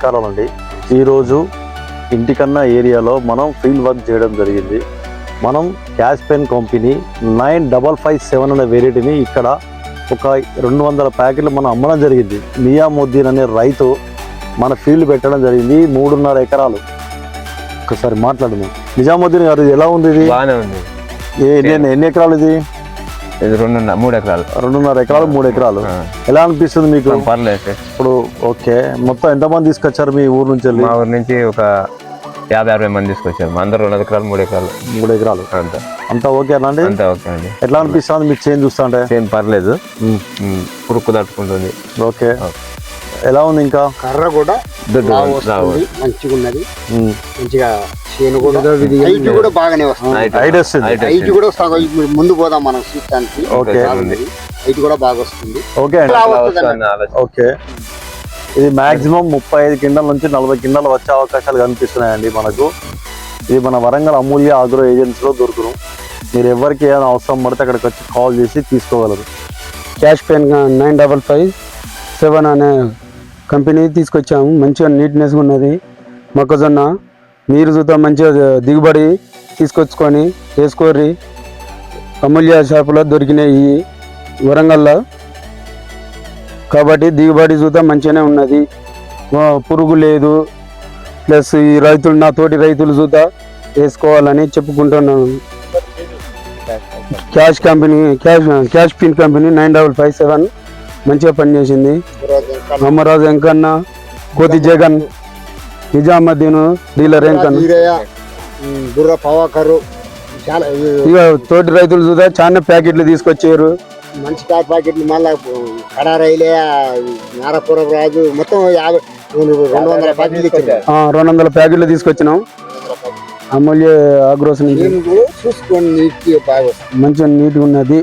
నమస్కారం అండి. ఈరోజు ఇంటికన్నా ఏరియాలో మనం ఫీల్డ్ వర్క్ చేయడం జరిగింది. మనం క్యాస్పెన్ కంపెనీ 9557 అనే వెరైటీని ఇక్కడ ఒక 200 ప్యాకెట్లు మనం అమ్మడం జరిగింది. నియాముద్దీన్ అనే రైతు మన ఫీల్డ్ పెట్టడం జరిగింది. 3.5 ఎకరాలు. ఒకసారి మాట్లాడము. నిజాముద్దీన్ గారు, ఇది ఎలా ఉంది? ఇది బాగానే ఉంది. ఎన్ని ఎకరాలు? ఇది 3 ఎకరాలు. 2.5 ఎకరాలు, 3 ఎకరాలు. ఎలా అనిపిస్తుంది మీకు? పర్లేదు. ఇప్పుడు ఓకే, మొత్తం ఎంతమంది తీసుకొచ్చారు మీ ఊరు నుంచి? మా ఊరు నుంచి ఒక 50-60 మంది తీసుకొచ్చారు. మా అందరూ 2 ఎకరాలు 3 ఎకరాలు. 3 ఎకరాలు అంతా ఓకేనా అండి? అంతా ఓకే అండి. ఎట్లా అనిపిస్తుంది మీకు చేంజ్ చూస్తా అంటే? ఏం పర్లేదు, పురుక్కు తట్టుకుంటుంది. ఓకే, ఎలా ఉంది? ఇంకా కర్ర కూడా మంచిగా ఉన్నది. మంచిగా చేను కూడా హైట్ కూడా బాగానే వస్తుంది. హైట్ కూడా ముందు పోదాం మనం చూడటానికి. ఓకే, హైట్ కూడా బాగా వస్తుంది. Okay okay. ఇది మాక్సిమం 35 క్వింటాల నుంచి 40 క్వింటాలు వచ్చే అవకాశాలు కనిపిస్తున్నాయండి మనకు. ఇది మన వరంగల్ అమూల్య ఆగ్రో ఏజెన్సీలో దొరుకును. మీరు ఎవరికి ఏదైనా అవసరం పడితే అక్కడికి వచ్చి కాల్ చేసి తీసుకోగలరు. క్యాస్పెన్ 9557 అనే కంపెనీ తీసుకొచ్చాము. మంచిగా నీట్నెస్గా ఉన్నది మొక్కజొన్న. మీరు చూద్దాం, మంచిగా దిగుబడి తీసుకొచ్చుకొని వేసుకోర్రి. అమూల్య షాపులో దొరికినాయి వరంగల్లో, కాబట్టి దిగుబడి చూద్దాం మంచిగానే ఉన్నది. పురుగు లేదు. ప్లస్ ఈ రైతులు, నా తోటి రైతులు చూద్దా వేసుకోవాలని చెప్పుకుంటున్నాను. క్యాష్ పిన్ కంపెనీ 9557 మంచిగా పనిచేసింది. అమ్మరాజు వెంకన్న, కోతి జగన్, నిజాముద్దీన్ డీలర్ వెంకన్న, బుర్ర పవాకరు, చాలా ఇక తోటి రైతులు చూద్దా చాలా ప్యాకెట్లు తీసుకొచ్చారు. మంచి ప్యాకెట్లు. మళ్ళా కడారైలే, నారపురం రాజు, మొత్తం 200 ప్యాకెట్లు ఇచ్చారు. 200 ప్యాకెట్లు తీసుకొచ్చినాం అమూల్య ఆగ్రోస్ నుంచి. చూసుకోండి, నీట్గా బాగా మంచిగా నీట్గా ఉన్నది.